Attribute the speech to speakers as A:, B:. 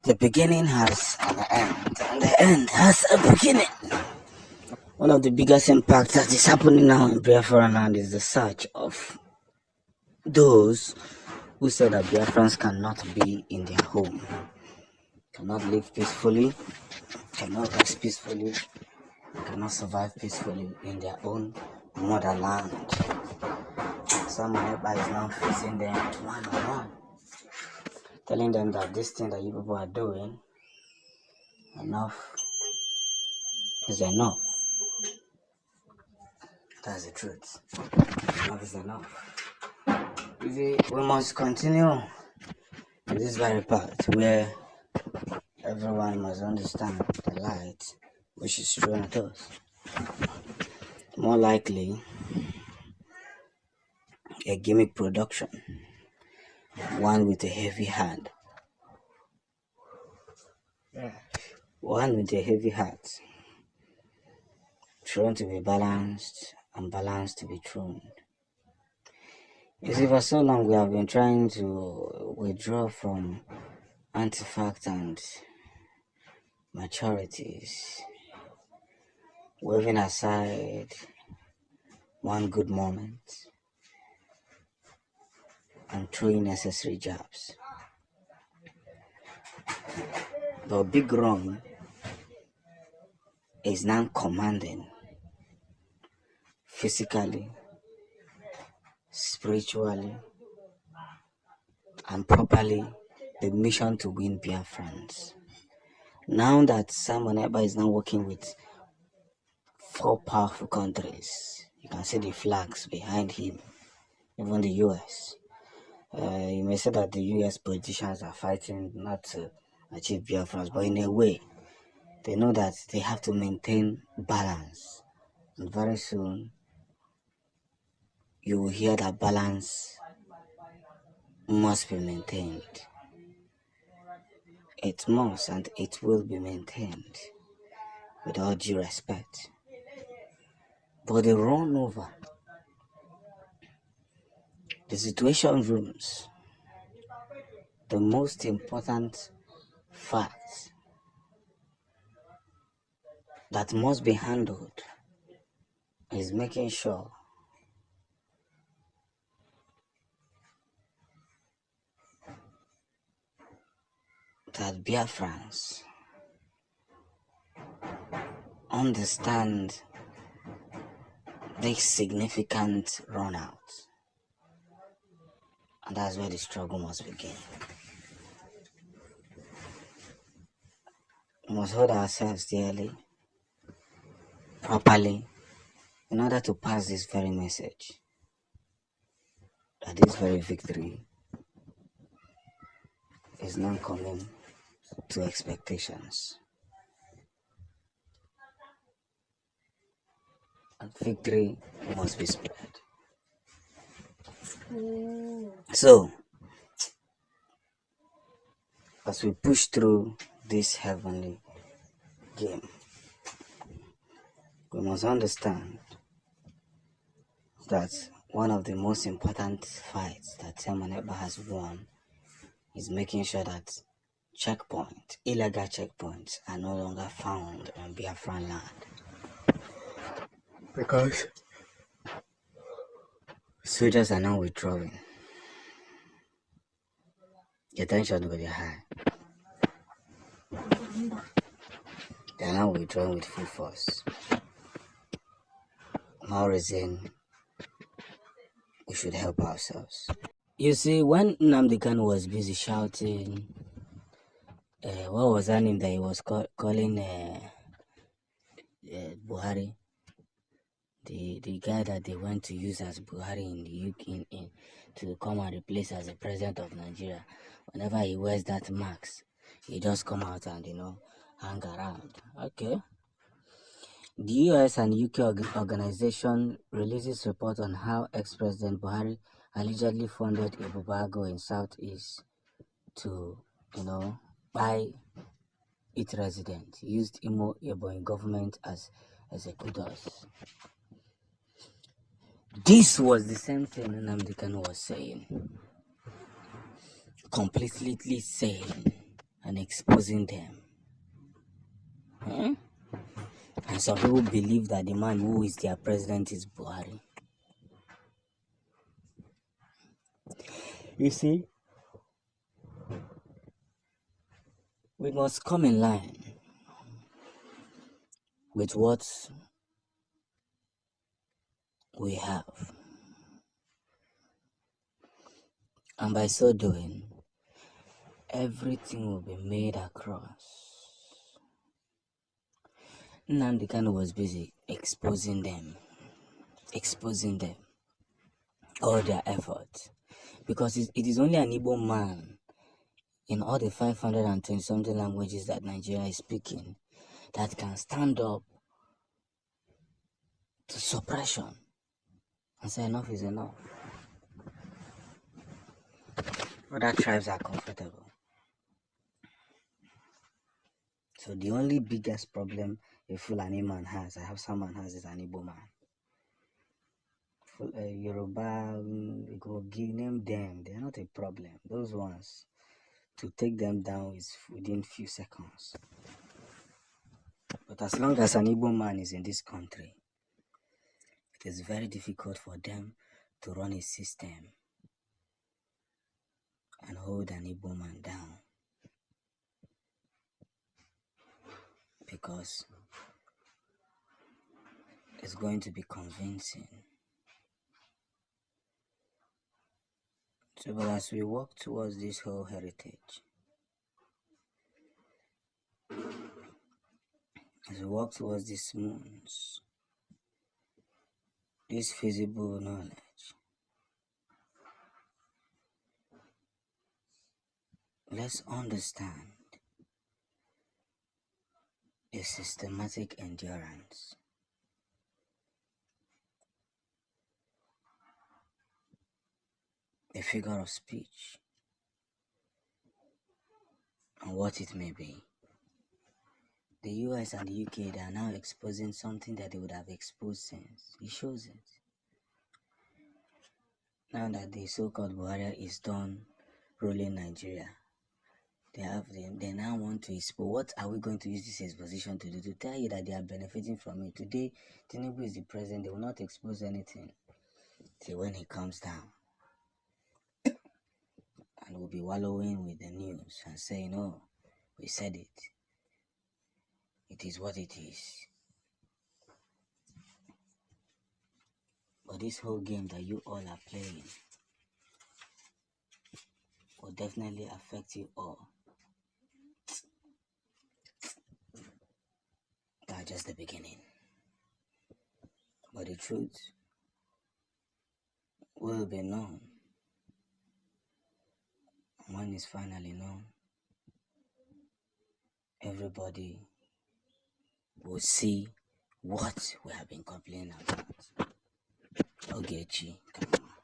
A: The beginning has an end, and the end has a beginning. One of the biggest impacts that is happening now in Biafran land is the search of those who said that Biafrans cannot be in their home, cannot live peacefully, cannot rest peacefully, cannot survive peacefully in their own motherland. Someone nearby is now facing them one-on-one, telling them that this thing that you people are doing, enough is enough. That's the truth. Enough is enough. You see, we must continue in this very part where everyone must understand the light which is thrown at us. More likely, a gimmick production, one with a heavy hand. One with a heavy heart, thrown to be balanced and balanced to be thrown. You see, for so long we have been trying to withdraw from artifacts and maturities, waving aside one good moment and throwing necessary jabs. The big wrong is now commanding physically, spiritually, and properly the mission to win Biafrans. Now that Simon Ekpa is now working with 4 powerful countries, you can see the flags behind him, even the US. You may say that the US politicians are fighting not to achieve Biafrans, but in a way, they know that they have to maintain balance. And very soon, you will hear that balance must be maintained. It must and it will be maintained with all due respect. But the run over, the situation rooms, the most important fact that must be handled is making sure that Biafrans understand this significant run out. And that's where the struggle must begin. We must hold ourselves dearly, properly, in order to pass this very message, that this very victory is not coming to expectations. And victory must be spread. So, as we push through this heavenly game, we must understand that one of the most important fights that Simon Ekpa has won is making sure that illegal checkpoints are no longer found on Biafran land. Because soldiers are now withdrawing. The tension will be high. They are now withdrawing with full force. No reason we should help ourselves. You see, when Nnamdi Kanu was busy shouting, what was that name that he was calling Buhari? The guy that they went to use as Buhari in the UK to come and replace as the president of Nigeria. Whenever he wears that mask, he just come out and hang around. Okay. The US and UK organization releases report on how ex-President Buhari allegedly funded a Bubago in Southeast to, buy its resident. He used Imo Ebonyi government as executors. This was the same thing Nnamdi Kanu was saying. Completely saying and exposing them. And some people believe that the man who is their president is Buhari. You see, we must come in line with what we have. And by so doing, everything will be made across. Nnamdi Kanu was busy exposing them, all their efforts. Because it is only an Igbo man in all the 520 something languages that Nigeria is speaking that can stand up to suppression and say enough is enough. Other tribes are comfortable. So the only biggest problem a Fulani man has, a Hausa man has, is an Igbo man. Yoruba, name them, they're not a problem. Those ones, to take them down is within few seconds. But as long as an Igbo man is in this country, it is very difficult for them to run a system and hold an Igbo man down. Because it's going to be convincing. So, but as we walk towards this whole heritage, as we walk towards these moons, this visible knowledge, let's understand a systematic endurance. A figure of speech, and what it may be. The US and the UK, they are now exposing something that they would have exposed since. It shows it. Now that the so-called Buhari is done ruling Nigeria, they now want to expose. What are we going to use this exposition to do? To tell you that they are benefiting from it. Today, Tinubu is the president. They will not expose anything till when he comes down. And we'll be wallowing with the news and saying, oh, we said it. It is what it is. But this whole game that you all are playing will definitely affect you all. That's just the beginning. But the truth will be known. When it's finally known, everybody will see what we have been complaining about. Ogechi, come on.